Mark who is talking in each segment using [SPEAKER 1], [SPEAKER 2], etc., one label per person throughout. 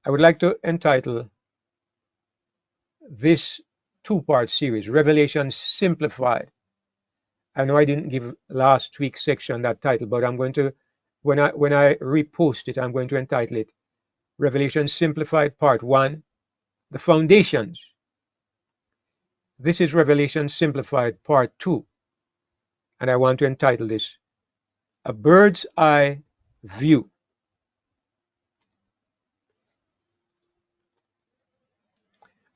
[SPEAKER 1] I would like to entitle this two-part series, Revelation Simplified. I know I didn't give last week's section that title, but I'm going to, when I repost it, I'm going to entitle it Revelation Simplified Part 1, The Foundations. This is Revelation Simplified Part 2, and I want to entitle this A Bird's Eye View.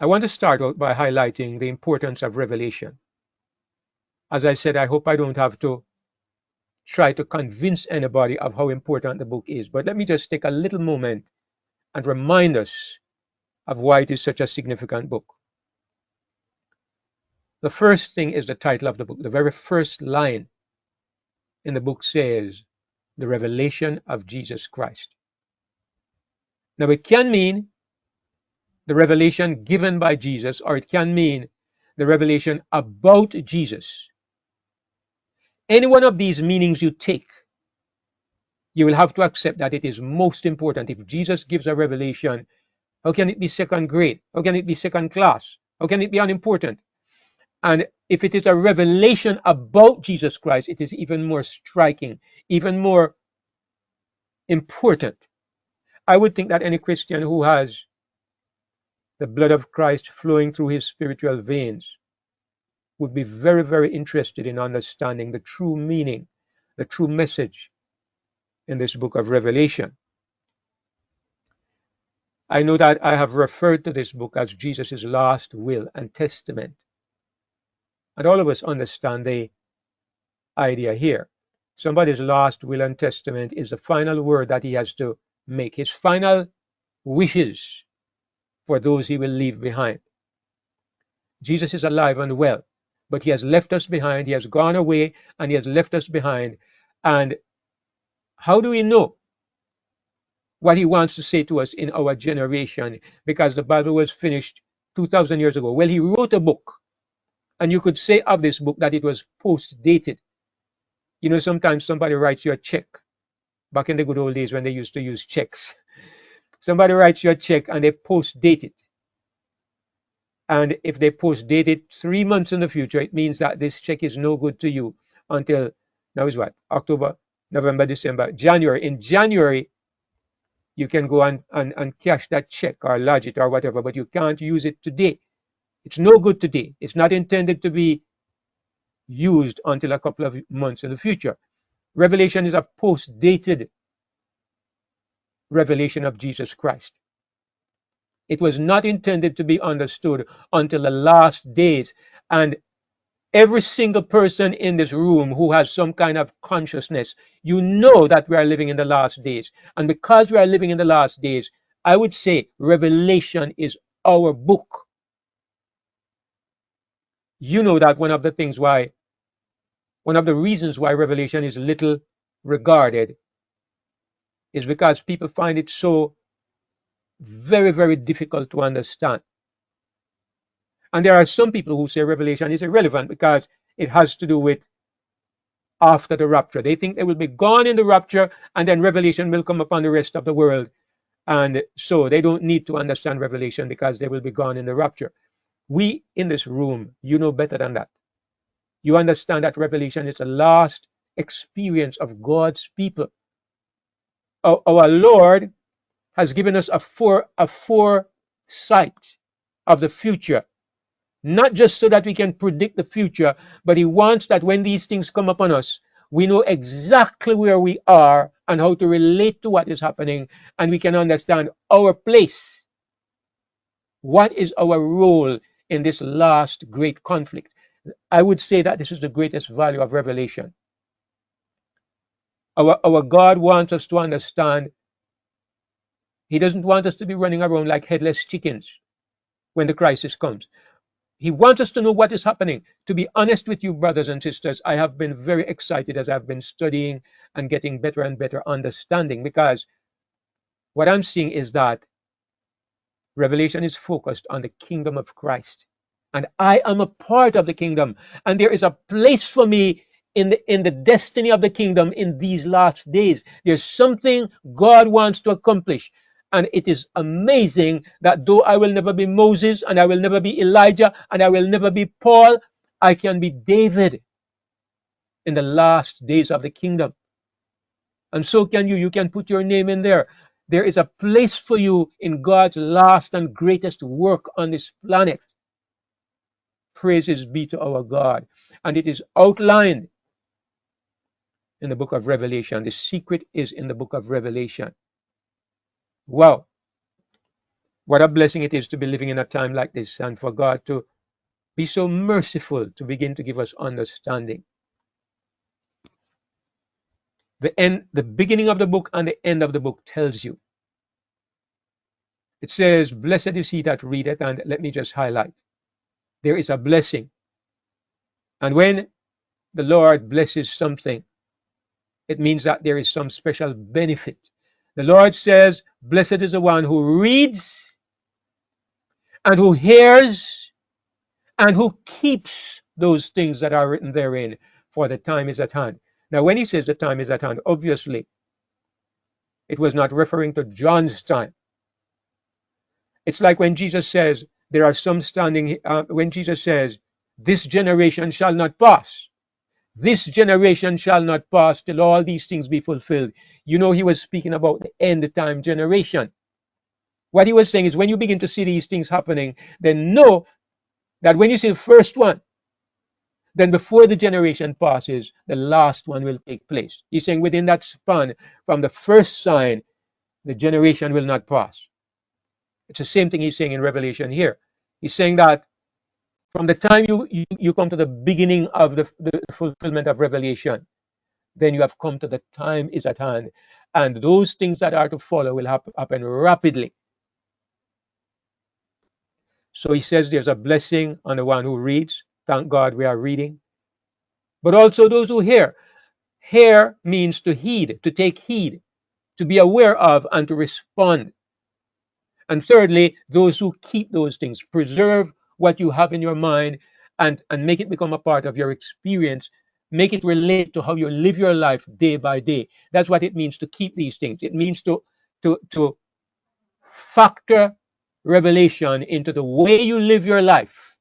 [SPEAKER 1] I want to start out by highlighting the importance of revelation. As I said, I hope I don't have to try to convince anybody of how important the book is, but let me just take a little moment and remind us of why it is such a significant book. The first thing is the title of the book. The very first line in the book says, the revelation of Jesus Christ. Now, it can mean the revelation given by Jesus, or it can mean the revelation about Jesus. Any one of these meanings you take, you will have to accept that it is most important. If Jesus gives a revelation, how can it be second grade? How can it be second class? How can it be unimportant? And if it is a revelation about Jesus Christ, it is even more striking, even more important. I would think that any Christian who has the blood of Christ flowing through his spiritual veins would be very, very interested in understanding the true meaning, the true message in this book of Revelation. I know that I have referred to this book as Jesus' last will and testament. And all of us understand the idea here. Somebody's last will and testament is the final word that he has to make, his final wishes for those he will leave behind. Jesus is alive and well, but he has left us behind. He has gone away and he has left us behind. And how do we know what he wants to say to us in our generation? Because the Bible was finished 2,000 years ago. Well, he wrote a book, and you could say of this book that it was post-dated. You know, sometimes somebody writes you a check. Back in the good old days when they used to use checks, somebody writes you a check and they post-date it. And if they post-date it 3 months in the future, it means that this check is no good to you until, now is what? October, November, December, January. In January, you can go and cash that check or lodge it or whatever, but you can't use it today. It's no good today. It's not intended to be used until a couple of months in the future. Revelation is a post-dated revelation of Jesus Christ. It was not intended to be understood until the last days. And every single person in this room who has some kind of consciousness, you know that we are living in the last days. And because we are living in the last days, I would say Revelation is our book. You know that one of the reasons why Revelation is little regarded is because people find it so very, very difficult to understand. And there are some people who say Revelation is irrelevant because it has to do with after the rapture. They think they will be gone in the rapture and then Revelation will come upon the rest of the world. And so they don't need to understand Revelation because they will be gone in the rapture. We in this room, you know better than that. You understand that Revelation is the last experience of God's people. Our Lord has given us a foresight of the future, not just so that we can predict the future, but he wants that when these things come upon us, we know exactly where we are and how to relate to what is happening, and we can understand our place. What is our role in this last great conflict? I would say that this is the greatest value of Revelation. Our God wants us to understand. He doesn't want us to be running around like headless chickens when the crisis comes. He wants us to know what is happening. To be honest with you, brothers and sisters, I have been very excited as I've been studying and getting better and better understanding, because what I'm seeing is that Revelation is focused on the kingdom of Christ. And I am a part of the kingdom. And there is a place for me in the destiny of the kingdom in these last days. There's something God wants to accomplish. And it is amazing that though I will never be Moses, and I will never be Elijah, and I will never be Paul, I can be David in the last days of the kingdom. And so can you. You can put your name in there. There is a place for you in God's last and greatest work on this planet. Praises be to our God. And it is outlined in the book of Revelation. The secret is in the book of Revelation. Wow. What a blessing it is to be living in a time like this, and for God to be so merciful to begin to give us understanding. The beginning of the book and the end of the book tells you. It says, blessed is he that readeth, and let me just highlight. There is a blessing. And when the Lord blesses something, it means that there is some special benefit. The Lord says, blessed is the one who reads and who hears and who keeps those things that are written therein, for the time is at hand. Now, when he says the time is at hand, obviously, it was not referring to John's time. It's like when Jesus says, there are some standing, when Jesus says, this generation shall not pass. This generation shall not pass till all these things be fulfilled. You know, he was speaking about the end time generation. What he was saying is, when you begin to see these things happening, then know that when you see the first one, then before the generation passes, the last one will take place. He's saying within that span, from the first sign, the generation will not pass. It's the same thing he's saying in Revelation here. He's saying that from the time you come to the beginning of the fulfillment of Revelation, then you have come to the time is at hand. And those things that are to follow will happen rapidly. So he says there's a blessing on the one who reads. Thank God we are reading. But also those who hear. Hear means to heed, to take heed, to be aware of, and to respond. And thirdly, those who keep those things, preserve what you have in your mind and make it become a part of your experience, make it relate to how you live your life day by day. That's what it means to keep these things. It means to factor revelation into the way you live your life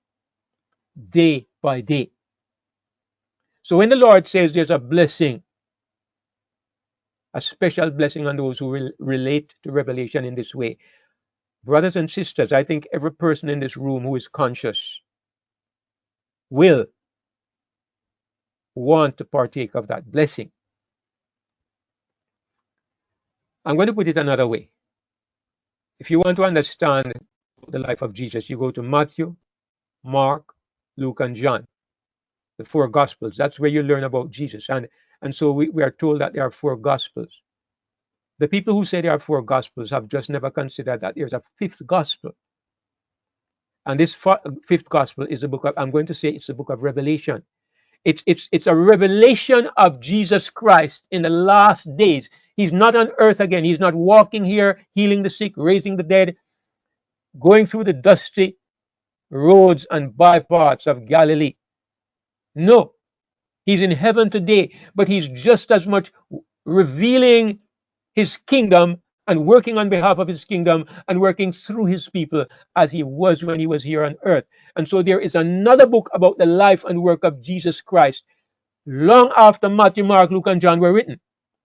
[SPEAKER 1] day by day. So when the Lord says there's a blessing, a special blessing on those who relate to revelation in this way, brothers and sisters, I think every person in this room who is conscious will want to partake of that blessing. I'm going to put it another way. If you want to understand the life of Jesus, you go to Matthew, Mark, Luke, and John, the four Gospels. That's where you learn about Jesus. And so we are told that there are four Gospels. The people who say there are four Gospels have just never considered that there's a fifth Gospel. And this fifth Gospel is the book of, I'm going to say it's the book of Revelation. It's a revelation of Jesus Christ in the last days. He's not on earth again. He's not walking here, healing the sick, raising the dead, going through the dusty roads and bypaths of Galilee. No, he's in heaven today, but he's just as much revealing his kingdom and working on behalf of his kingdom and working through his people as he was when he was here on earth. And so there is another book about the life and work of Jesus Christ long after Matthew, Mark, Luke, and John were written.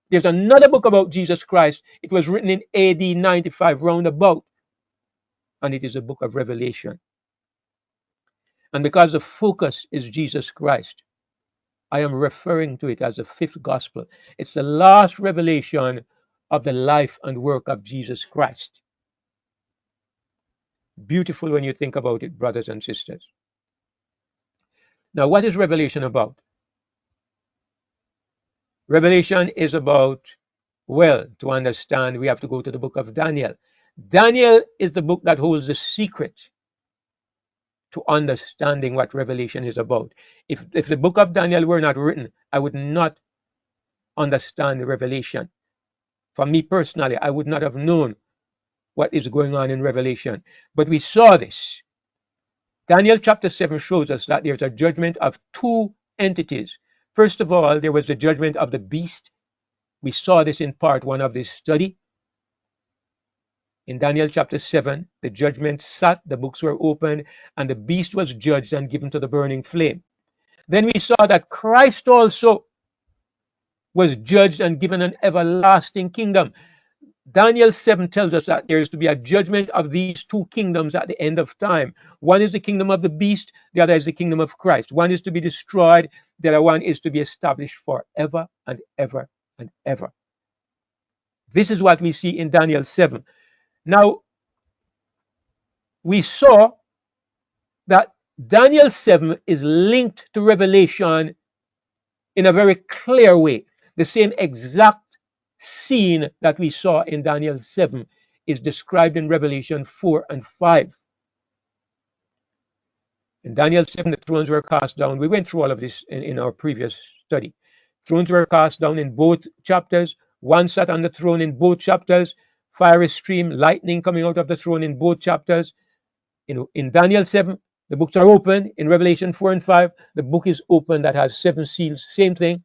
[SPEAKER 1] There's another book about Jesus Christ. It was written in AD 95, roundabout. And it is a book of Revelation. And because the focus is Jesus Christ, I am referring to it as the fifth gospel. It's the last revelation of the life and work of Jesus Christ. Beautiful when you think about it, brothers and sisters. Now, what is Revelation about? Revelation is about, well, to understand, we have to go to the book of Daniel. Daniel is the book that holds the secret to understanding what Revelation is about. If the book of Daniel were not written, I would not understand the Revelation. For me personally, I would not have known what is going on in Revelation. But we saw this. Daniel chapter 7 shows us that there's a judgment of two entities. First of all, there was the judgment of the beast. We saw this in part 1 of this study. In Daniel chapter 7, the judgment sat, the books were opened, and the beast was judged and given to the burning flame. Then we saw that Christ also was judged and given an everlasting kingdom. Daniel 7 tells us that there is to be a judgment of these two kingdoms at the end of time. One is the kingdom of the beast, the other is the kingdom of Christ. One is to be destroyed, the other one is to be established forever and ever and ever. This is what we see in Daniel 7. Now, we saw that Daniel 7 is linked to Revelation in a very clear way. The same exact scene that we saw in Daniel 7 is described in Revelation 4 and 5. In Daniel 7, the thrones were cast down. We went through all of this in our previous study. Thrones were cast down in both chapters. One sat on the throne in both chapters. Fiery stream, lightning coming out of the throne in both chapters. In Daniel 7, the books are open. In Revelation 4 and 5, the book is open that has 7 seals. Same thing.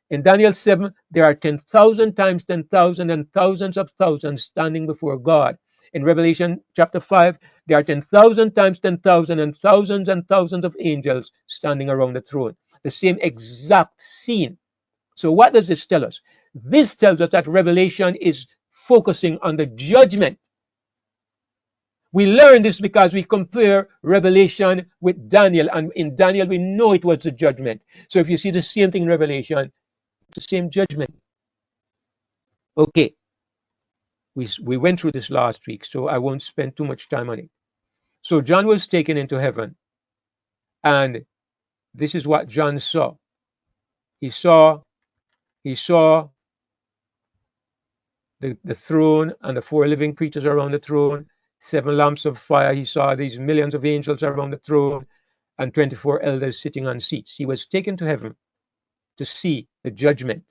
[SPEAKER 1] In Daniel 7, there are 10,000 times 10,000 and thousands of thousands standing before God. In Revelation chapter 5, there are 10,000 times 10,000 and thousands of angels standing around the throne. The same exact scene. So what does this tell us? This tells us that Revelation is focusing on the judgment. We learn this because we compare Revelation with Daniel, and in Daniel we know it was the judgment. So if you see the same thing in Revelation, the same judgment. Okay, we went through this last week, so I won't spend too much time on it. So John was taken into heaven, and this is what John saw. He saw the throne and the 4 living creatures around the throne, 7 lamps of fire. He saw these millions of angels around the throne, and 24 elders sitting on seats. He was taken to heaven to see the judgment.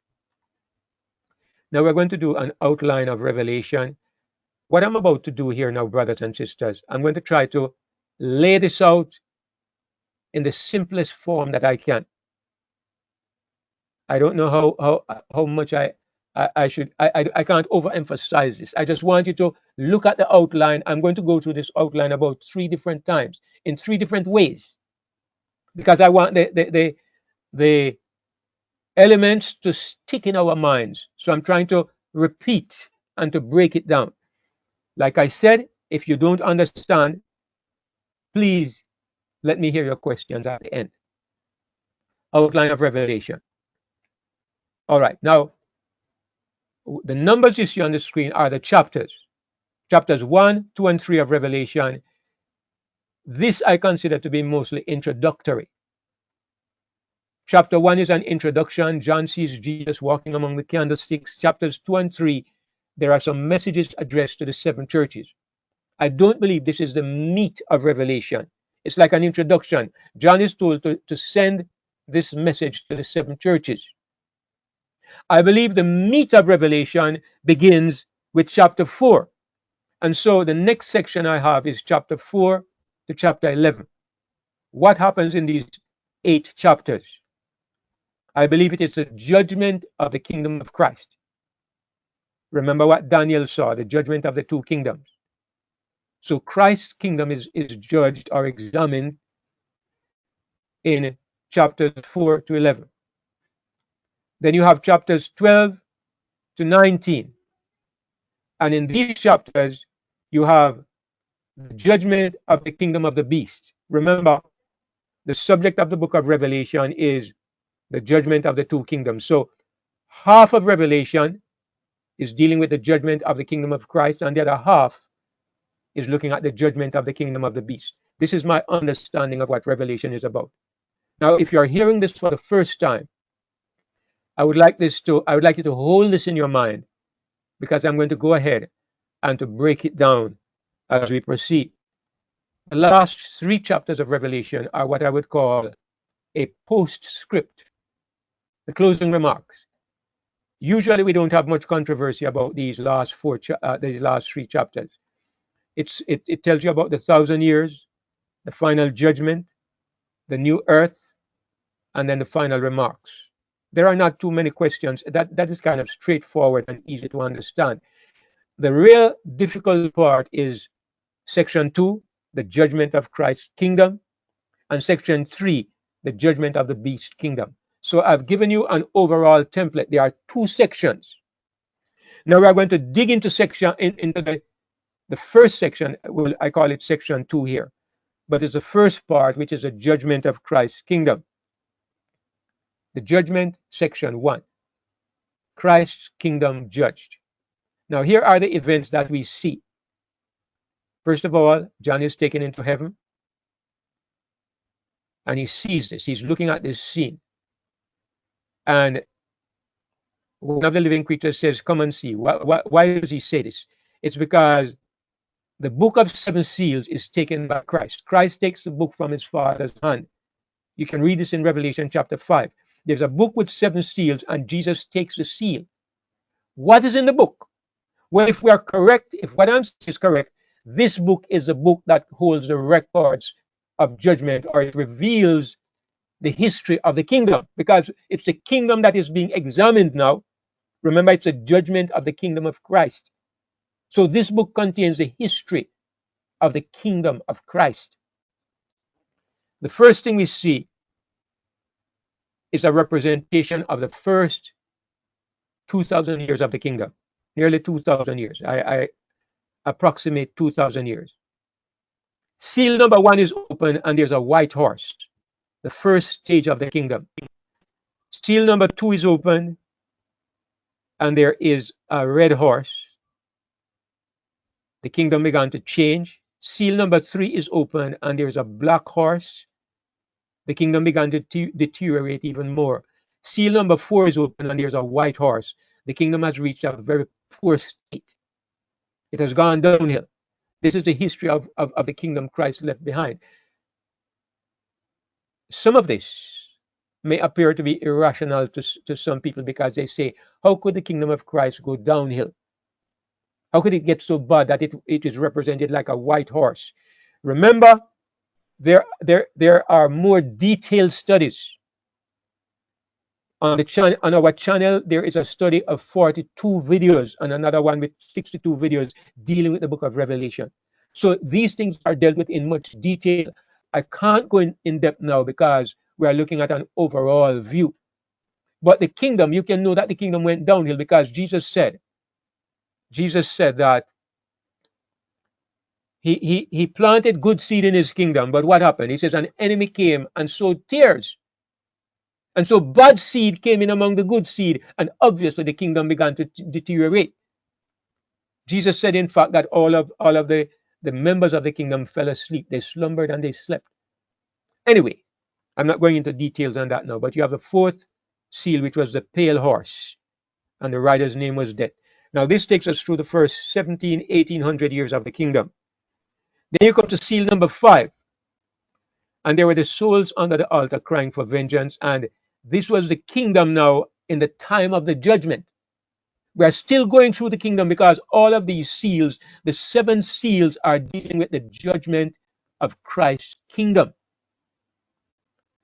[SPEAKER 1] Now we're going to do an outline of Revelation. What I'm about to do here now, brothers and sisters, I'm going to try to lay this out in the simplest form that I can. I don't know how much I should. I can't overemphasize this. I just want you to look at the outline. I'm going to go through this outline about 3 different times in 3 different ways, because I want the elements to stick in our minds. So I'm trying to repeat and to break it down. Like I said, if you don't understand, please let me hear your questions at the end. Outline of Revelation. All right, now the numbers you see on the screen are the chapters. Chapters 1, 2, and 3 of Revelation. This I consider to be mostly introductory. Chapter 1 is an introduction. John sees Jesus walking among the candlesticks. Chapters 2 and 3, there are some messages addressed to the 7 churches. I don't believe this is the meat of Revelation. It's like an introduction. John is told to send this message to the 7 churches. I believe the meat of Revelation begins with chapter 4. And so the next section I have is chapter 4 to chapter 11. What happens in these 8 chapters? I believe it is the judgment of the kingdom of Christ. Remember what Daniel saw, the judgment of the 2 kingdoms. So Christ's kingdom is judged or examined in chapters 4 to 11. Then you have chapters 12 to 19. And in these chapters, you have the judgment of the kingdom of the beast. Remember, the subject of the book of Revelation is the judgment of the 2 kingdoms. So half of Revelation is dealing with the judgment of the kingdom of Christ, and the other half is looking at the judgment of the kingdom of the beast. This is my understanding of what Revelation is about. Now, if you're hearing this for the first time, I would like you to hold this in your mind, because I'm going to go ahead and to break it down as we proceed. The last 3 chapters of Revelation are what I would call a postscript, the closing remarks. Usually we don't have much controversy about these last 3 chapters. It tells you about the 1,000 years, the final judgment, the new earth, and then the final remarks. There are not too many questions. That is kind of straightforward and easy to understand. The real difficult part is section 2, the judgment of Christ's kingdom, and section 3, the judgment of the beast kingdom. So I've given you an overall template. There are 2 sections. Now we are going to dig into into the first section. Well, I call it section 2 here, but it's the first part, which is the judgment of Christ's kingdom. The judgment, section 1, Christ's kingdom judged. Now here are the events that we see. First of all, John is taken into heaven, and he sees this. He's looking at this scene, and one of the living creatures says, "Come and see." Why does he say this? It's because the book of 7 seals is taken by Christ. Christ takes the book from his Father's hand. You can read this in Revelation chapter 5. There's a book with 7 seals, and Jesus takes the seal. What is in the book? Well, if we are correct, if what I'm saying is correct, this book is the book that holds the records of judgment, or it reveals the history of the kingdom, because it's the kingdom that is being examined now. Remember, it's a judgment of the kingdom of Christ. So this book contains the history of the kingdom of Christ. The first thing we see is a representation of the first 2,000 years of the kingdom, nearly 2,000 years. I approximate 2,000 years. Seal number 1 is open, and there's a white horse, the first stage of the kingdom. Seal number 2 is open, and there is a red horse. The kingdom began to change. Seal number 3 is open, and there's a black horse. The kingdom began to deteriorate even more. Seal number 4 is open, and there's a white horse. The kingdom has reached a very poor state. It has gone downhill. This is the history of the kingdom Christ left behind. Some of this may appear to be irrational to some people, because they say, how could the kingdom of Christ go downhill? How could it get so bad that it is represented like a white horse? Remember, there are more detailed studies. On our channel, there is a study of 42 videos and another one with 62 videos dealing with the book of Revelation. So these things are dealt with in much detail. I can't go in depth now because we are looking at an overall view. But the kingdom, you can know that the kingdom went downhill because Jesus said that he planted good seed in his kingdom, but what happened? He says an enemy came and sowed tares. And so bad seed came in among the good seed, and obviously the kingdom began to deteriorate. Jesus said, in fact, that all of the members of the kingdom fell asleep. They slumbered and they slept. Anyway, I'm not going into details on that now, but you have the 4th seal, which was the pale horse, and the rider's name was Death. Now this takes us through the first 1800 years of the kingdom. Then you come to seal number 5, and there were the souls under the altar crying for vengeance, and this was the kingdom now in the time of the judgment. We are still going through the kingdom because all of these seals, the 7 seals, are dealing with the judgment of Christ's kingdom.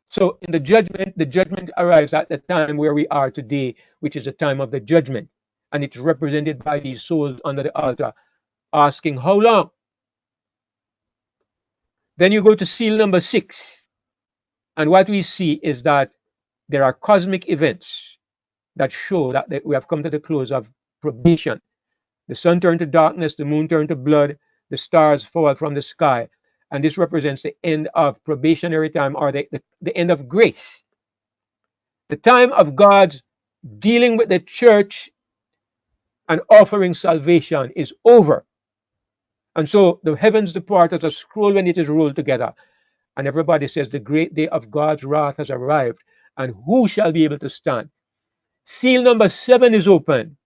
[SPEAKER 1] So in the judgment arrives at the time where we are today, which is the time of the judgment. And it's represented by these souls under the altar asking, how long? Then you go to seal number 6. And what we see is that there are cosmic events that show that we have come to the close of probation. The sun turned to darkness, the moon turned to blood, the stars fall from the sky. And this represents the end of probationary time, or the end of grace. The time of God's dealing with the church and offering salvation is over. And so the heavens depart as a scroll when it is rolled together. And everybody says the great day of God's wrath has arrived. And who shall be able to stand? Seal number 7 is open.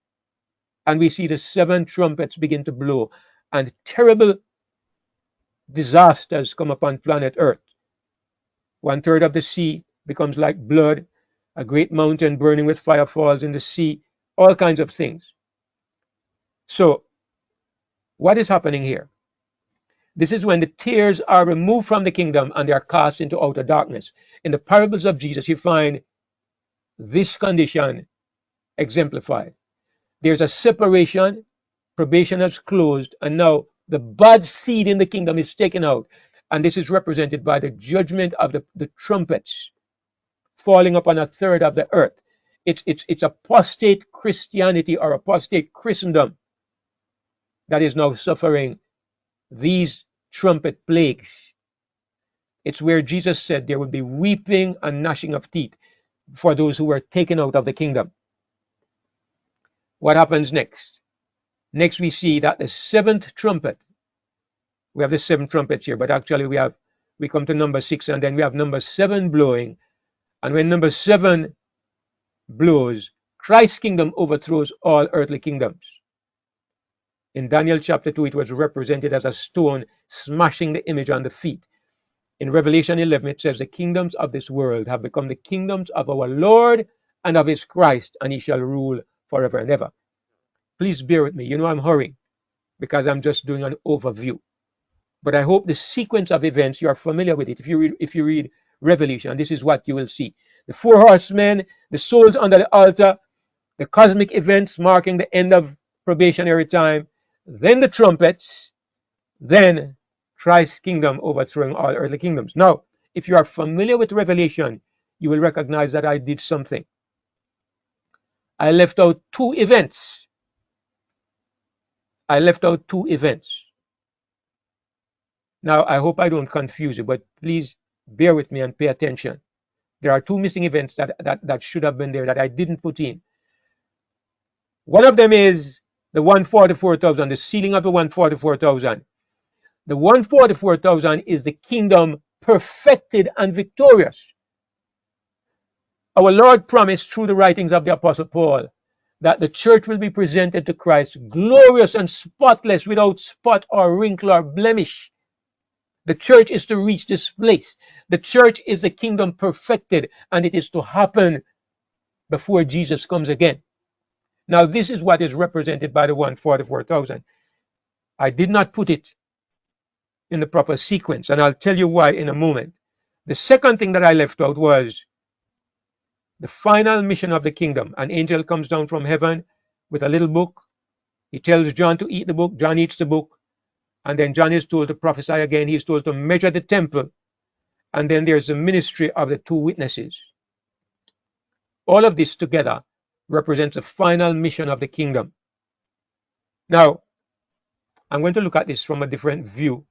[SPEAKER 1] And we see the 7 trumpets begin to blow. And terrible disasters come upon planet Earth. 1/3 of the sea becomes like blood. A great mountain burning with fire falls in the sea. All kinds of things. So what is happening here? This is when the tares are removed from the kingdom and they are cast into outer darkness. In the parables of Jesus, you find this condition exemplified. There's a separation Probation has closed, and now the bad seed in the kingdom is taken out. And this is represented by the judgment of the trumpets falling upon a third of the earth. It's apostate Christianity or apostate Christendom that is now suffering these trumpet plagues. It's where Jesus said there would be weeping and gnashing of teeth for those who were taken out of the kingdom. What happens next? Next, we see that the seventh trumpet, we have the seven trumpets here, but actually we come to number 6, and then we have number 7 blowing. And when number 7 blows, Christ's kingdom overthrows all earthly kingdoms. In Daniel chapter 2, it was represented as a stone smashing the image on the feet. In Revelation 11, it says, the kingdoms of this world have become the kingdoms of our Lord and of his Christ, and he shall rule forever and ever. Please bear with me. You know I'm hurrying because I'm just doing an overview. But I hope the sequence of events, you are familiar with it. If you read Revelation, this is what you will see. The 4 horsemen, the souls under the altar, the cosmic events marking the end of probationary time, then the trumpets, then Christ's kingdom overthrowing all earthly kingdoms. Now, if you are familiar with Revelation, you will recognize that I did something. I left out 2 events. I left out 2 events. Now, I hope I don't confuse you, but please bear with me and pay attention. There are 2 missing events that should have been there that I didn't put in. One of them is the 144,000, the sealing of the 144,000. The 144,000 is the kingdom perfected and victorious. Our Lord promised through the writings of the Apostle Paul that the church will be presented to Christ glorious and spotless, without spot or wrinkle or blemish. The church is to reach this place. The church is the kingdom perfected, and it is to happen before Jesus comes again. Now, this is what is represented by the 144,000. I did not put it in the proper sequence, and I'll tell you why in a moment. The second thing that I left out was the final mission of the kingdom. An angel comes down from heaven with a little book. He tells John to eat the book. John eats the book. And then John is told to prophesy again. He's told to measure the temple. And then there's the ministry of the 2 witnesses. All of this together represents the final mission of the kingdom. Now, I'm going to look at this from a different view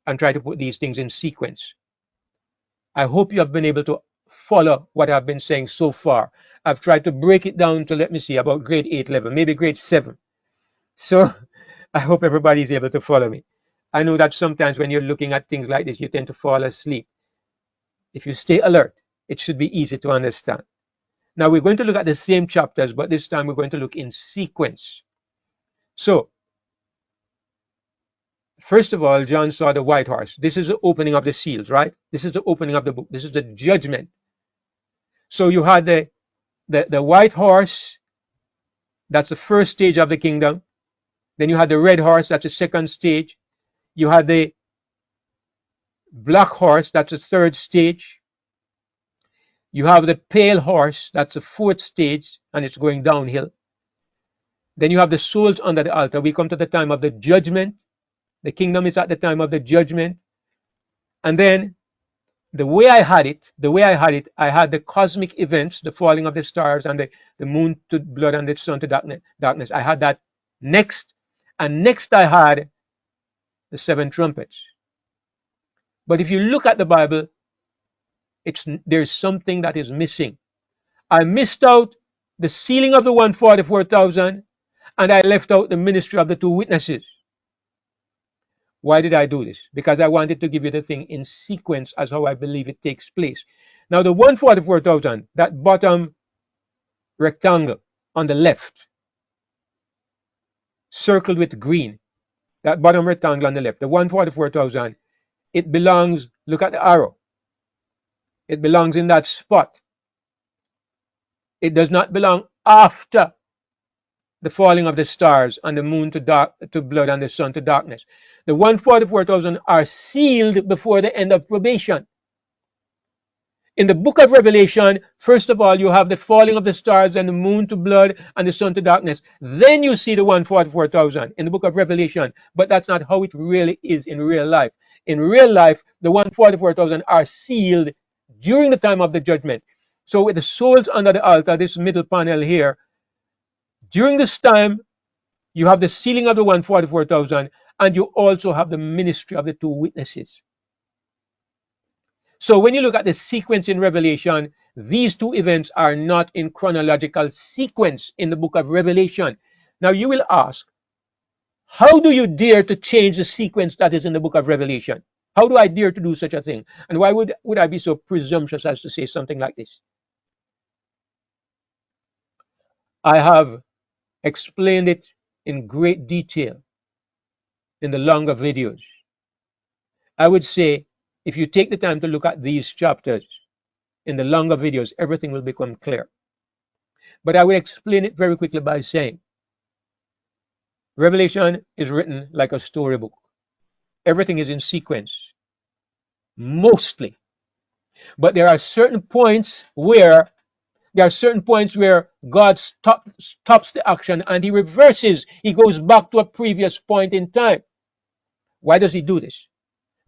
[SPEAKER 1] and try to put these things in sequence. I hope you have been able to follow what I've been saying so far. I've tried to break it down to, let me see, about grade 8 level, maybe grade 7. So I hope everybody is able to follow me. I know that sometimes when you're looking at things like this, you tend to fall asleep. If you stay alert, it should be easy to understand. Now we're going to look at the same chapters, but this time we're going to look in sequence. So, first of all, John saw the white horse. This is the opening of the seals, right? This is the opening of the book. This is the judgment. So you had the white horse. That's the first stage of the kingdom. Then you had the red horse. That's the second stage. You had the black horse. That's the third stage. You have the pale horse. That's the fourth stage, and it's going downhill. Then you have the souls under the altar. We come to the time of the judgment. The kingdom is at the time of the judgment. And then the way I had it, I had the cosmic events, the falling of the stars and the moon to blood and the sun to darkness. I had that next. And next I had the 7 trumpets. But if you look at the Bible, there's something that is missing. I missed out the sealing of the 144,000, and I left out the ministry of the 2 witnesses. Why did I do this? Because I wanted to give you the thing in sequence as how I believe it takes place. Now the 144,000, that bottom rectangle on the left, circled with green, that bottom rectangle on the left, the 144,000, it belongs, look at the arrow, it belongs in that spot. It does not belong after the falling of the stars and the moon to blood and the sun to darkness. The 144,000 are sealed before the end of probation. In the book of Revelation, first of all, you have the falling of the stars and the moon to blood and the sun to darkness. Then you see the 144,000 in the book of Revelation. But that's not how it really is in real life. In real life, the 144,000 are sealed during the time of the judgment. So with the souls under the altar, this middle panel here, during this time, you have the sealing of the 144,000, and you also have the ministry of the two witnesses. So when you look at the sequence in Revelation, these two events are not in chronological sequence in the book of Revelation. Now you will ask, how do you dare to change the sequence that is in the book of Revelation? How do I dare to do such a thing? And why would I be so presumptuous as to say something like this? I have explained it in great detail in the longer videos. I would say if you take the time to look at these chapters in the longer videos, everything will become clear. But I will explain it very quickly by saying Revelation is written like a storybook. Everything is in sequence, mostly. But there are certain points where God stops the action and he reverses. He goes back to a previous point in time. Why does he do this?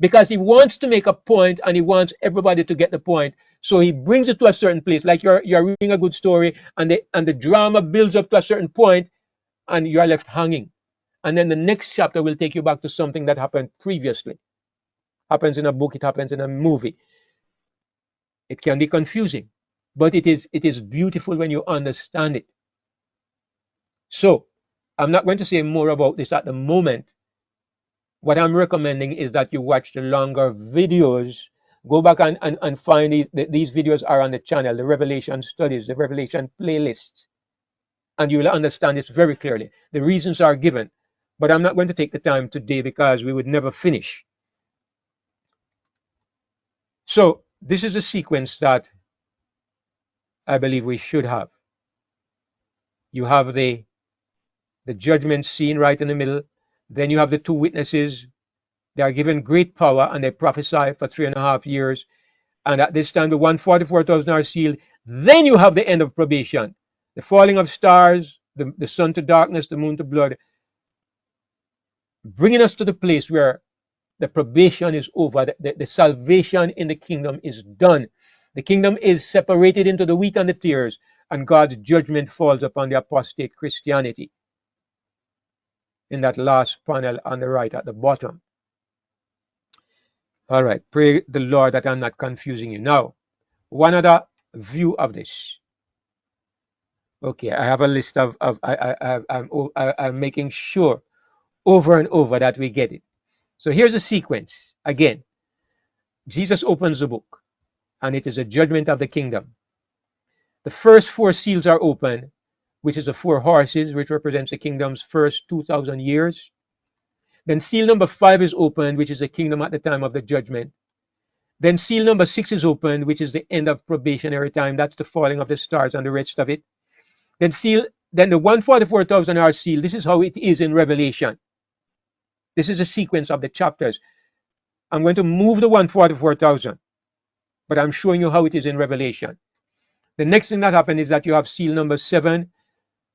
[SPEAKER 1] Because he wants to make a point and he wants everybody to get the point. So he brings it to a certain place, like you're reading a good story and the drama builds up to a certain point and you are left hanging. And then the next chapter will take you back to something that happened previously. Happens in a book, it happens in a movie. It can be confusing, but it is beautiful when you understand it. So I'm not going to say more about this at the moment. What I'm recommending is that you watch the longer videos. Go back and find these videos are on the channel, the Revelation studies, the Revelation playlists, and you will understand this very clearly. The reasons are given, but I'm not going to take the time today because we would never finish. So this is a sequence that I believe we should have. You have the judgment scene right in the middle. Then you have the two witnesses. They are given great power and they prophesy for 3.5 years. And at this time, the 144,000 are sealed. Then you have the end of probation, the falling of stars, the sun to darkness, the moon to blood, bringing us to the place where the probation is over, the salvation in the kingdom is done. The kingdom is separated into the wheat and the tares, and God's judgment falls upon the apostate Christianity in that last panel on the right at the bottom. All right, pray the Lord that I'm not confusing you. Now, one other view of this. Okay, I have a list of I'm making sure over and over that we get it. So here's a sequence. Again, Jesus opens the book, and it is a judgment of the kingdom. The first four seals are open, which is the four horses, which represents the kingdom's first 2,000 years. Then seal number 5 is opened, which is the kingdom at the time of the judgment. Then seal number 6 is opened, which is the end of probationary time. That's the falling of the stars and the rest of it. Then the 144,000 are sealed. This is how it is in Revelation. This is the sequence of the chapters. I'm going to move the 144,000, but I'm showing you how it is in Revelation. The next thing that happens is that you have seal number 7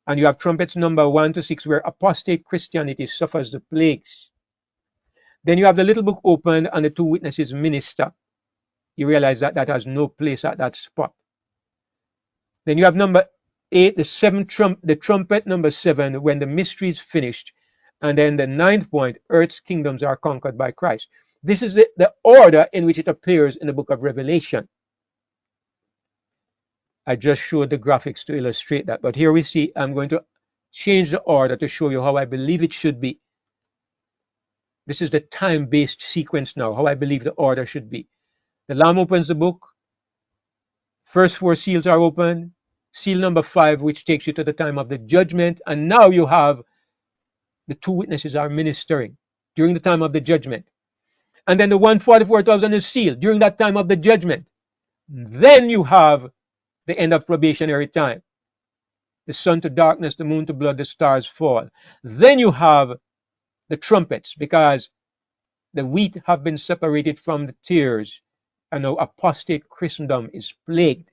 [SPEAKER 1] and you have trumpets number 1 to 6 where apostate Christianity suffers the plagues. Then you have the little book opened and the two witnesses minister. You realize that that has no place at that spot. Then you have number 8, the trumpet number 7, when the mystery is finished. And then the 9th point, earth's kingdoms are conquered by Christ. This is the order in which it appears in the book of Revelation. I just showed the graphics to illustrate that. But here we see, I'm going to change the order to show you how I believe it should be. This is the time-based sequence now, how I believe the order should be. The Lamb opens the book. First 4 seals are open. Seal number 5, which takes you to the time of the judgment. And now you have the two witnesses are ministering during the time of the judgment. And then the 144,000 is sealed during that time of the judgment. Then you have the end of probationary time. The sun to darkness, the moon to blood, the stars fall. Then you have the trumpets, because the wheat have been separated from the tares. And now apostate Christendom is plagued.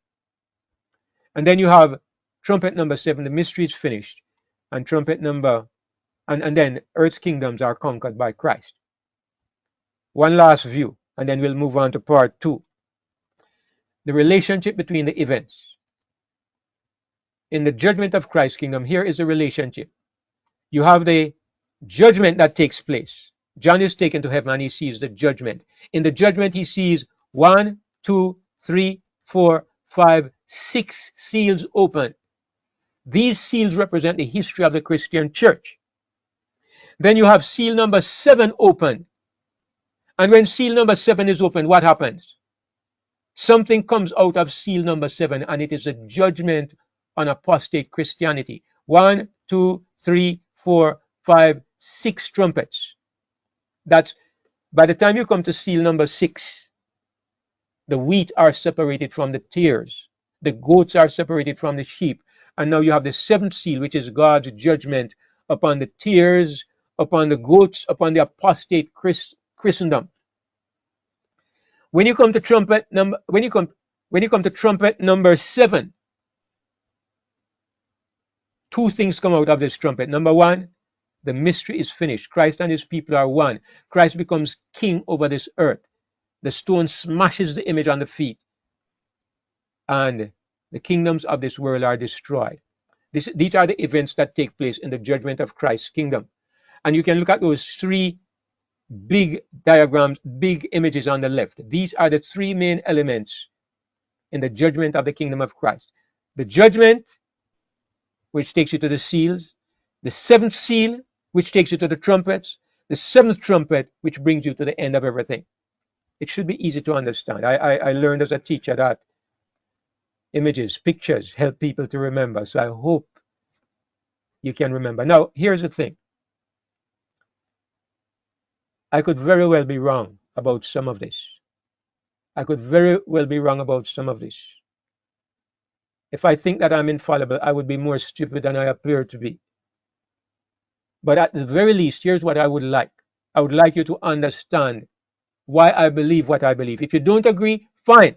[SPEAKER 1] And then you have trumpet number 7, the mystery is finished. And trumpet number, and then earth's kingdoms are conquered by Christ. One last view, and then we'll move on to part 2. The relationship between the events. In the judgment of Christ's kingdom, here is the relationship. You have the judgment that takes place. John is taken to heaven and he sees the judgment. In the judgment, he sees 1, 2, 3, 4, 5, 6 seals open. These seals represent the history of the Christian church. Then you have seal number 7 open. And when seal number 7 is open, what happens? Something comes out of seal number 7, and it is a judgment on apostate Christianity. 1, 2, 3, 4, 5, 6 trumpets. That's by the time you come to seal number 6, the wheat are separated from the tares, the goats are separated from the sheep, and now you have the 7th seal, which is God's judgment upon the tares, upon the goats, upon the apostate Christendom. When you come to trumpet number, when you come to trumpet number 7, 2 things come out of this trumpet. Number 1, the mystery is finished. Christ and his people are one. Christ becomes king over this earth. The stone smashes the image on the feet, and the kingdoms of this world are destroyed. These are the events that take place in the judgment of Christ's kingdom. And you can look at those 3 big diagrams, big images on the left. These are the 3 main elements in the judgment of the kingdom of Christ. The judgment, which takes you to the seals, the 7th seal, which takes you to the trumpets, the 7th trumpet, which brings you to the end of everything. It should be easy to understand. I learned as a teacher that images, pictures help people to remember. So I hope you can remember. Now, here's the thing. I could very well be wrong about some of this. I could very well be wrong about some of this. If I think that I'm infallible, I would be more stupid than I appear to be. But at the very least, here's what I would like. I would like you to understand why I believe what I believe. If you don't agree, fine.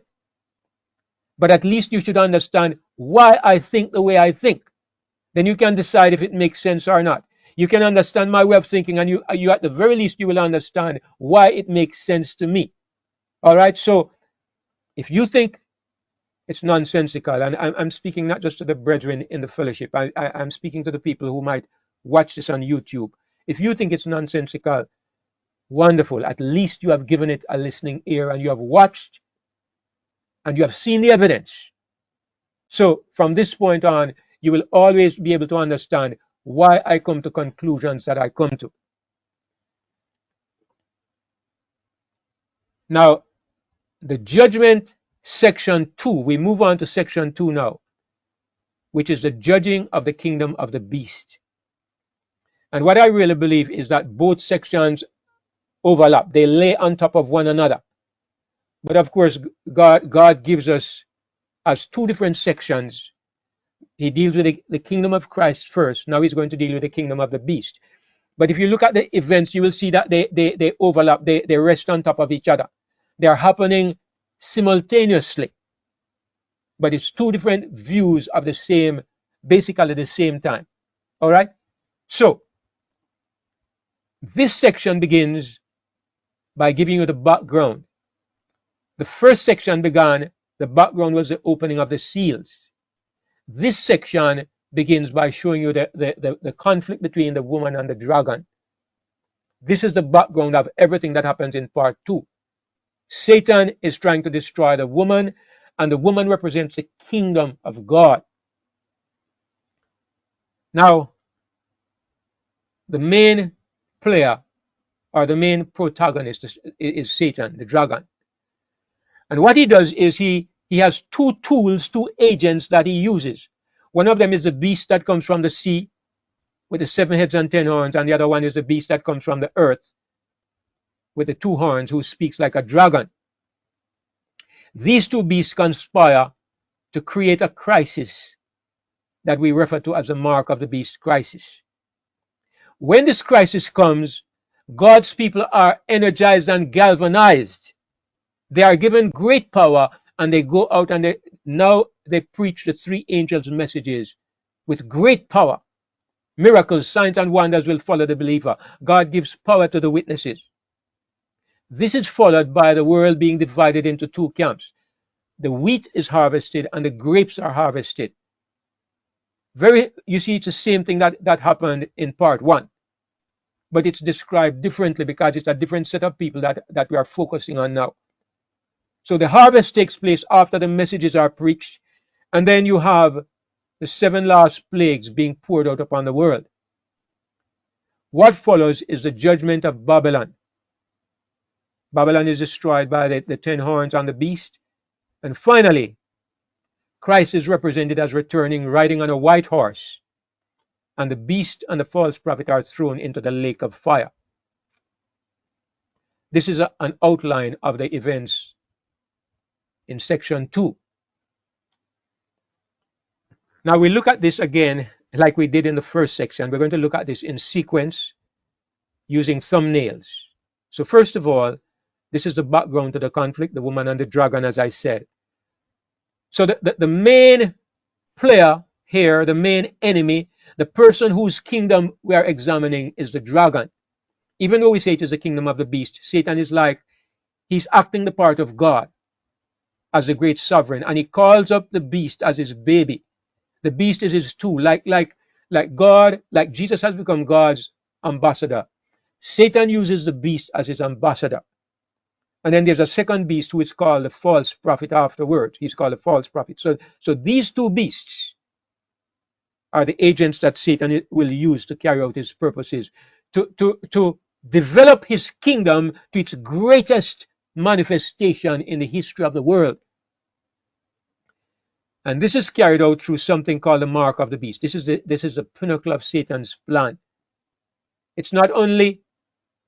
[SPEAKER 1] But at least you should understand why I think the way I think. Then you can decide if it makes sense or not. You can understand my way of thinking, and you at the very least, you will understand why it makes sense to me. All right? So if you think it's nonsensical, and I'm speaking not just to the brethren in the fellowship, I'm speaking to the people who might watch this on YouTube. If you think it's nonsensical, wonderful. At least you have given it a listening ear, and you have watched, and you have seen the evidence. So from this point on, you will always be able to understand why I come to conclusions that I come to. Now, the judgment section 2, we move on to section 2 now, which is the judging of the kingdom of the beast. And what I really believe is that both sections overlap. They lay on top of one another. But of course, God gives us as 2 different sections. He deals with the kingdom of Christ first. Now he's going to deal with the kingdom of the beast. But if you look at the events, you will see that they overlap. They rest on top of each other. They are happening simultaneously. But it's 2 different views of the same, basically the same time. All right? So, this section begins by giving you the background. The first section began, the background was the opening of the seals. This section begins by showing you the conflict between the woman and the dragon. This is the background of everything that happens in part 2. Satan is trying to destroy the woman, and the woman represents the kingdom of God. Now, the main player, or the main protagonist, is Satan, the dragon. And what he does is he has 2 tools, 2 agents that he uses. One of them is the beast that comes from the sea with the 7 heads and 10 horns, and the other one is the beast that comes from the earth with the 2 horns, who speaks like a dragon. These 2 beasts conspire to create a crisis that we refer to as the mark of the beast crisis. When this crisis comes, God's people are energized and galvanized They are given great power, and they go out and now they preach the three angels' messages with great power. Miracles, signs, and wonders will follow the believer. God gives power to the witnesses. This is followed by the world being divided into two camps. The wheat is harvested and the grapes are harvested. You see, it's the same thing that happened in part one, but it's described differently because it's a different set of people that we are focusing on now. So the harvest takes place after the messages are preached, and then you have the 7 last plagues being poured out upon the world. What follows is the judgment of Babylon. Babylon is destroyed by the 10 horns on the beast. And finally, Christ is represented as returning riding on a white horse, and the beast and the false prophet are thrown into the lake of fire. This is an outline of the events in section 2. Now we look at this again like we did in the first section. We're going to look at this in sequence using thumbnails. So first of all, this is the background to the conflict, the woman and the dragon, as I said. So the main player here, the main enemy, the person whose kingdom we are examining is the dragon. Even though we say it is the kingdom of the beast, Satan is like, he's acting the part of God as the great sovereign, and he calls up the beast as his baby. The beast is his tool, like God, like Jesus has become God's ambassador. Satan uses the beast as his ambassador. And then there's a second beast who is called the false prophet afterwards. He's called a false prophet. So these two beasts are the agents that Satan will use to carry out his purposes, to develop his kingdom to its greatest manifestation in the history of the world. And this is carried out through something called the mark of the beast. This is the pinnacle of Satan's plan. It's not only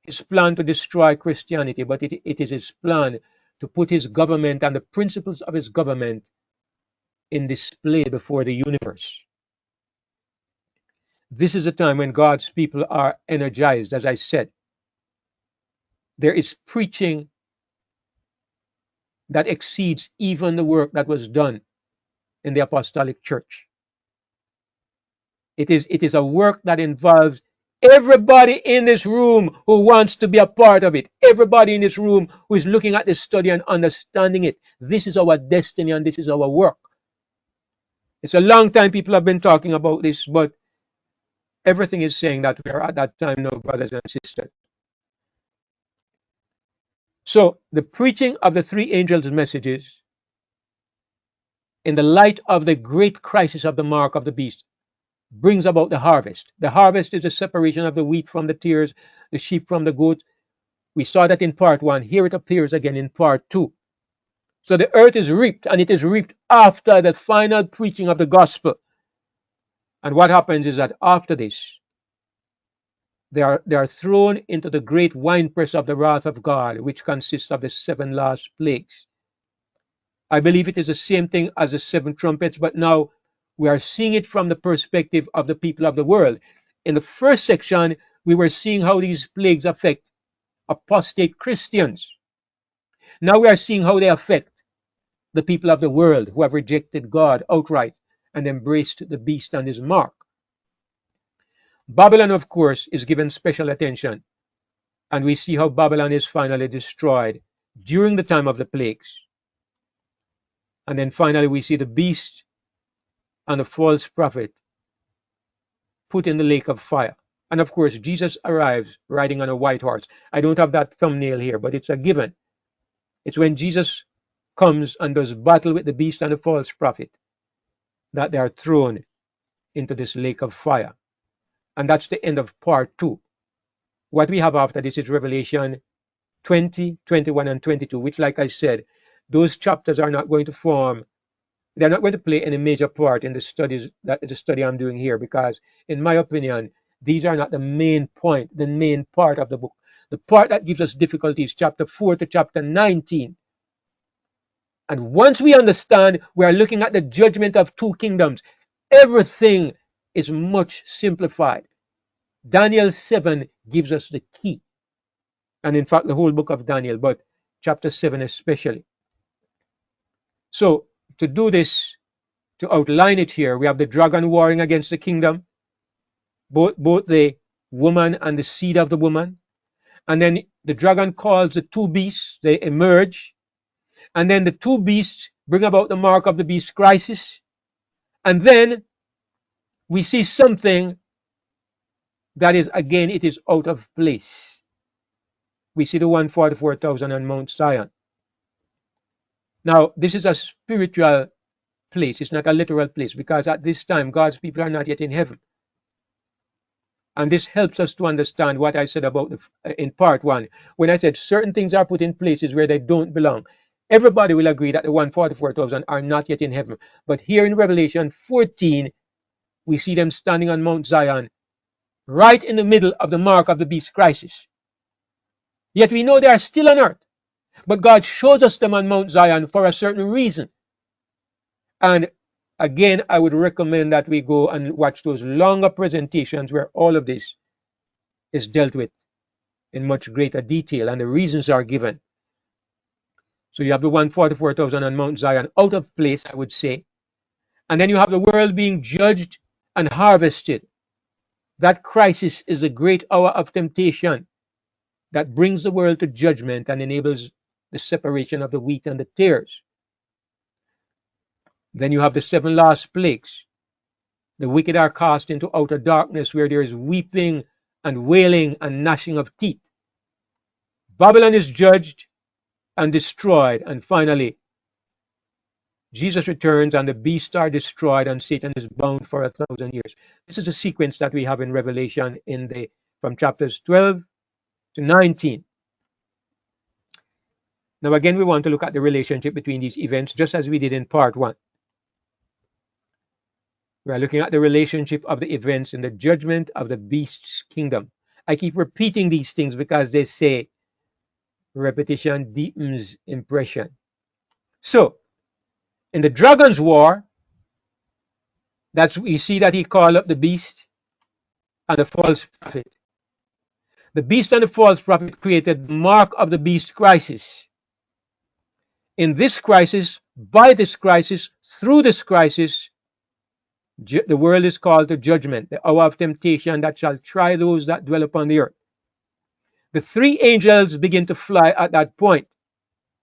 [SPEAKER 1] his plan to destroy Christianity, but it is his plan to put his government and the principles of his government in display before the universe. This is a time when God's people are energized, as I said. There is preaching that exceeds even the work that was done in the apostolic church. It is a work that involves everybody in this room who wants to be a part of it. Everybody in this room who is looking at this study and understanding it. This is our destiny and this is our work. It's a long time people have been talking about this, but everything is saying that we are at that time now, brothers and sisters. So the preaching of the three angels' messages in the light of the great crisis of the mark of the beast brings about the harvest. The harvest is the separation of the wheat from the tares, the sheep from the goat. We saw that in part one. Here it appears again in part two. So the earth is reaped, and it is reaped after the final preaching of the gospel. And what happens is that after this, they are thrown into the great winepress of the wrath of God, which consists of the 7 last plagues. I believe it is the same thing as the 7 trumpets, but now we are seeing it from the perspective of the people of the world. In the first section, we were seeing how these plagues affect apostate Christians. Now we are seeing how they affect the people of the world who have rejected God outright and embraced the beast and his mark. Babylon, of course, is given special attention, and we see how Babylon is finally destroyed during the time of the plagues. And then finally we see the beast and the false prophet put in the lake of fire. And of course, Jesus arrives riding on a white horse. I don't have that thumbnail here, but it's a given. It's when Jesus comes and does battle with the beast and the false prophet that they are thrown into this lake of fire. And that's the end of part 2. What we have after this is Revelation 20, 21, and 22, which, like I said, those chapters are not going to form, they're not going to play any major part in the study I'm doing here, because in my opinion, these are not the main point, the main part of the book. The part that gives us difficulty is chapter 4 to chapter 19. And once we understand, we are looking at the judgment of 2 kingdoms. Everything is much simplified. Daniel 7 gives us the key. And in fact, the whole book of Daniel. But chapter 7 especially. So to do this, to outline it here, we have the dragon warring against the kingdom, both the woman and the seed of the woman. And then the dragon calls the two beasts, they emerge. And then the two beasts bring about the mark of the beast crisis. And then we see something that is, again, it is out of place. We see the 144,000 on Mount Zion. Now, this is a spiritual place. It's not a literal place, because at this time, God's people are not yet in heaven. And this helps us to understand what I said about in part 1, when I said certain things are put in places where they don't belong. Everybody will agree that the 144,000 are not yet in heaven. But here in Revelation 14, we see them standing on Mount Zion, right in the middle of the mark of the beast crisis. Yet we know they are still on earth. But God shows us them on Mount Zion for a certain reason. And again, I would recommend that we go and watch those longer presentations where all of this is dealt with in much greater detail and the reasons are given. So you have the 144,000 on Mount Zion, out of place, I would say. And then you have the world being judged and harvested. That crisis is the great hour of temptation that brings the world to judgment and enables the separation of the wheat and the tares. Then you have the 7 last plagues. The wicked are cast into outer darkness, where there is weeping and wailing and gnashing of teeth. Babylon is judged and destroyed. And finally, Jesus returns and the beasts are destroyed and Satan is bound for 1,000 years. This is the sequence that we have in Revelation from chapters 12 to 19. Now again, we want to look at the relationship between these events, just as we did in part 1. We are looking at the relationship of the events in the judgment of the beast's kingdom. I keep repeating these things because they say repetition deepens impression. So, in the dragon's war, we see that he called up the beast and the false prophet. The beast and the false prophet created the mark of the beast crisis. In this crisis, by this crisis, through this crisis, the world is called to judgment, the hour of temptation that shall try those that dwell upon the earth. The 3 angels begin to fly at that point.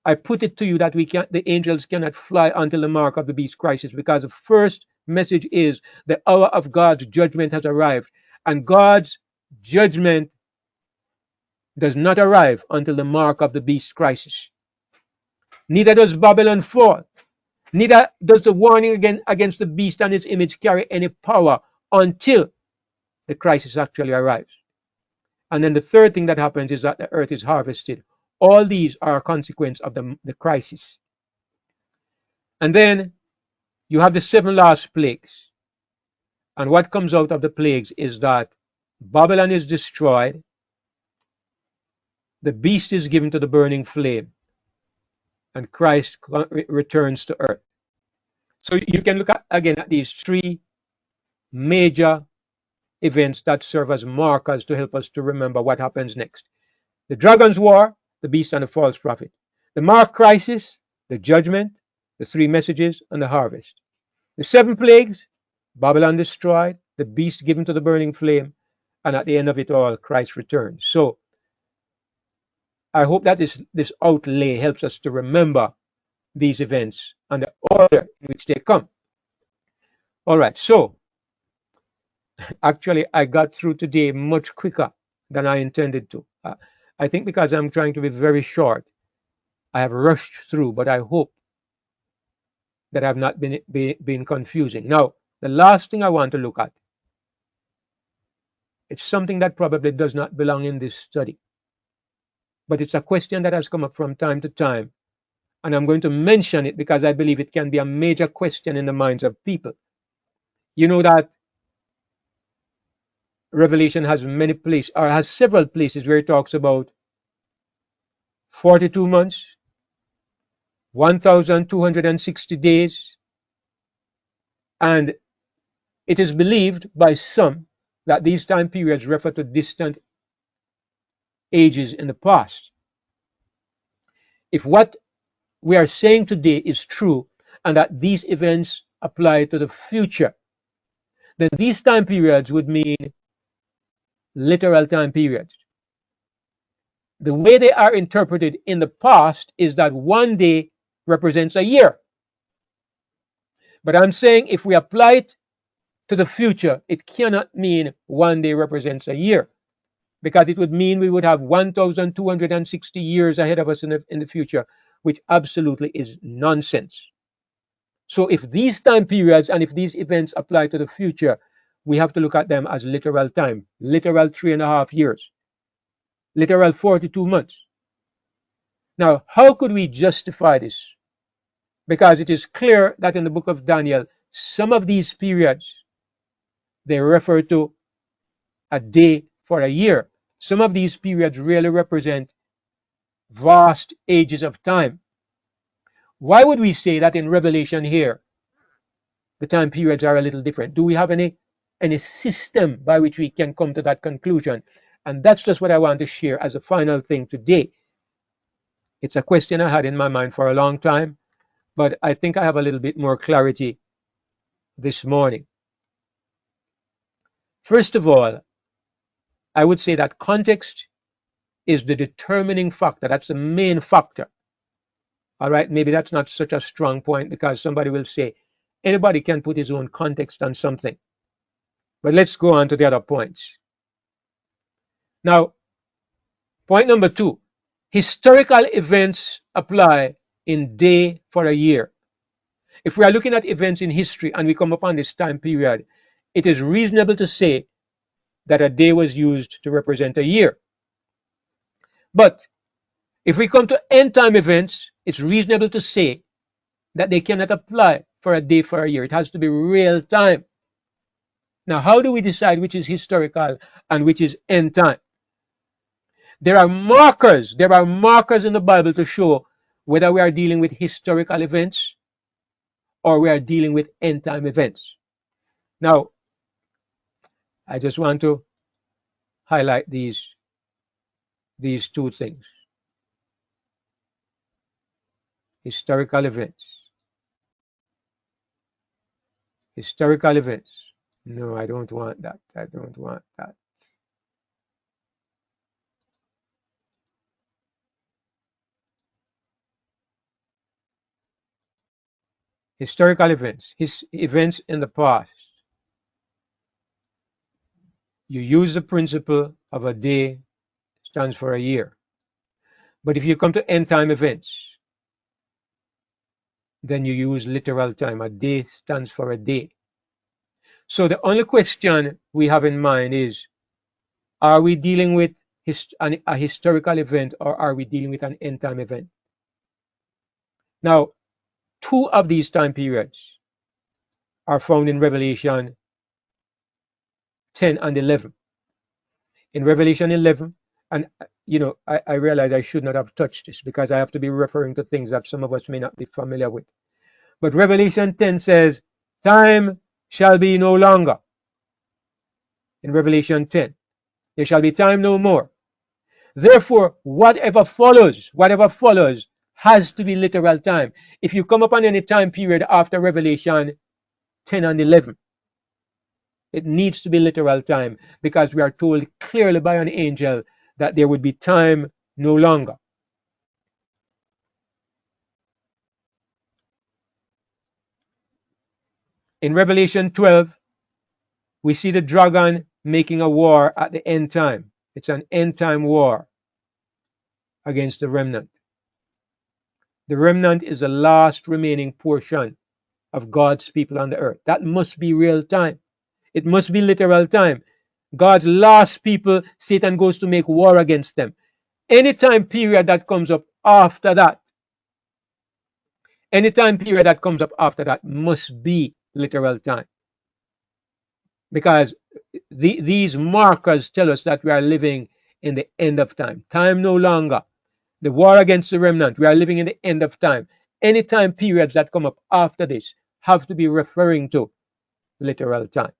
[SPEAKER 1] I put it to you that the angels cannot fly until the mark of the beast crisis, because the first message is the hour of God's judgment has arrived. And God's judgment does not arrive until the mark of the beast crisis. Neither does Babylon fall. Neither does the warning against the beast and its image carry any power until the crisis actually arrives. And then the third thing that happens is that the earth is harvested. All these are a consequence of the crisis. And then you have the 7 last plagues. And what comes out of the plagues is that Babylon is destroyed, the beast is given to the burning flame, and Christ returns to earth. So you can look again at these 3 major events that serve as markers to help us to remember what happens next. The dragon's war, the beast and the false prophet. The mark crisis, the judgment, the 3 messages, and the harvest. The 7 plagues, Babylon destroyed, the beast given to the burning flame, and at the end of it all, Christ returns. So I hope that this outlay helps us to remember these events and the order in which they come. All right, so actually I got through today much quicker than I intended to. I think because I'm trying to be very short, I have rushed through, but I hope that I have not been confusing. Now, the last thing I want to look at, it's something that probably does not belong in this study, but it's a question that has come up from time to time, and I'm going to mention it because I believe it can be a major question in the minds of people. You know that Revelation has several places where it talks about 42 months, 1,260 days, and it is believed by some that these time periods refer to distant ages in the past. If what we are saying today is true and that these events apply to the future, then these time periods would mean literal time periods. The way they are interpreted in the past is that one day represents a year. But I'm saying if we apply it to the future, it cannot mean one day represents a year, because it would mean we would have 1,260 years ahead of us in the future, which absolutely is nonsense. So if these time periods and if these events apply to the future, we have to look at them as literal time, literal 3.5 years, literal 42 months. Now, how could we justify this? Because it is clear that in the book of Daniel, some of these periods, they refer to a day for a year. Some of these periods really represent vast ages of time. Why would we say that in Revelation here, the time periods are a little different? Do we have any system by which we can come to that conclusion? And that's just what I want to share as a final thing today. It's a question I had in my mind for a long time, but I think I have a little bit more clarity this morning. First of all, I would say that context is the determining factor. That's the main factor. All right, maybe that's not such a strong point, because somebody will say anybody can put his own context on something. But let's go on to the other points. Now, point number 2, historical events apply in day for a year. If we are looking at events in history and we come upon this time period, it is reasonable to say that a day was used to represent a year. But if we come to end time events, it's reasonable to say that they cannot apply for a day for a year. It has to be real time. Now, how do we decide which is historical and which is end time? There are markers in the Bible to show whether we are dealing with historical events or we are dealing with end time events. Now, I just want to highlight these two things. Historical events. Historical events. No, I don't want that. I don't want that. Historical events. Events in the past. You use the principle of a day stands for a year. But if you come to end time events, then you use literal time. A day stands for a day. So the only question we have in mind is, are we dealing with a historical event or are we dealing with an end time event? Now, two of these time periods are found in Revelation 10 and 11. In Revelation 11, and I realize I should not have touched this because I have to be referring to things that some of us may not be familiar with. But Revelation 10 says, time shall be no longer. In Revelation 10, there shall be time no more. Therefore, whatever follows has to be literal time. If you come upon any time period after Revelation 10 and 11, it needs to be literal time, because we are told clearly by an angel that there would be time no longer. In Revelation 12, we see the dragon making a war at the end time. It's an end time war against the remnant. The remnant is the last remaining portion of God's people on the earth. That must be real time. It must be literal time. God's last people, Satan goes to make war against them. Any time period that comes up after that, must be literal time. Because these markers tell us that we are living in the end of time. Time no longer. The war against the remnant, we are living in the end of time. Any time periods that come up after this have to be referring to literal time.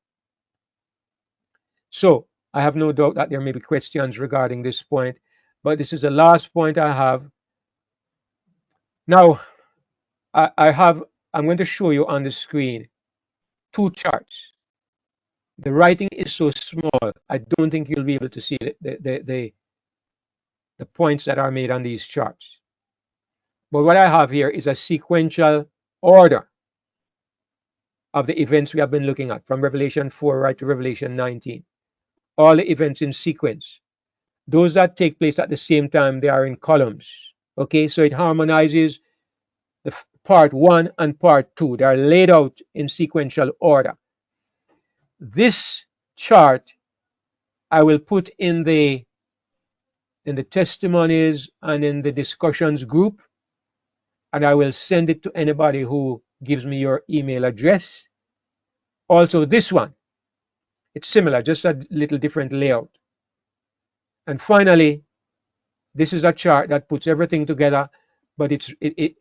[SPEAKER 1] So I have no doubt that there may be questions regarding this point, but this is the last point I have. Now, I'm going to show you on the screen two charts. The writing is so small, I don't think you'll be able to see the points that are made on these charts. But what I have here is a sequential order of the events we have been looking at from Revelation 4 right to Revelation 19. All the events in sequence. Those that take place at the same time, they are in columns. Okay, so it harmonizes the part 1 and part 2. They are laid out in sequential order. This chart I will put in the testimonies and in the discussions group, and I will send it to anybody who gives me your email address. Also, this one, it's similar, just a little different layout. And finally, this is a chart that puts everything together, but the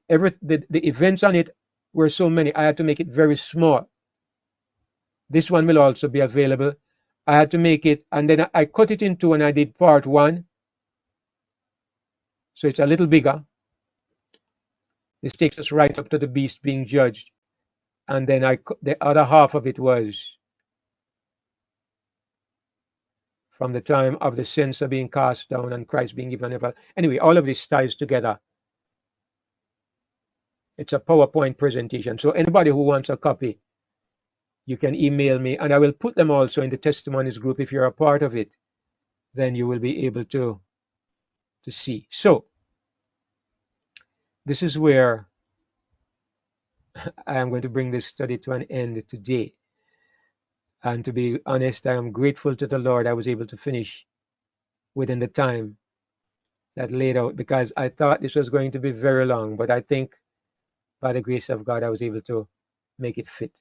[SPEAKER 1] events on it were so many, I had to make it very small. This one will also be available. I had to make it, and then I cut it in two, and I did part 1. So it's a little bigger. This takes us right up to the beast being judged. And then the other half of it was from the time of the censer being cast down and Christ being given ever. Anyway, all of this ties together. It's a PowerPoint presentation. So anybody who wants a copy, you can email me, and I will put them also in the testimonies group. If you're a part of it, then you will be able to see. So this is where I am going to bring this study to an end today. And to be honest, I am grateful to the Lord I was able to finish within the time that laid out, because I thought this was going to be very long, but I think by the grace of God I was able to make it fit.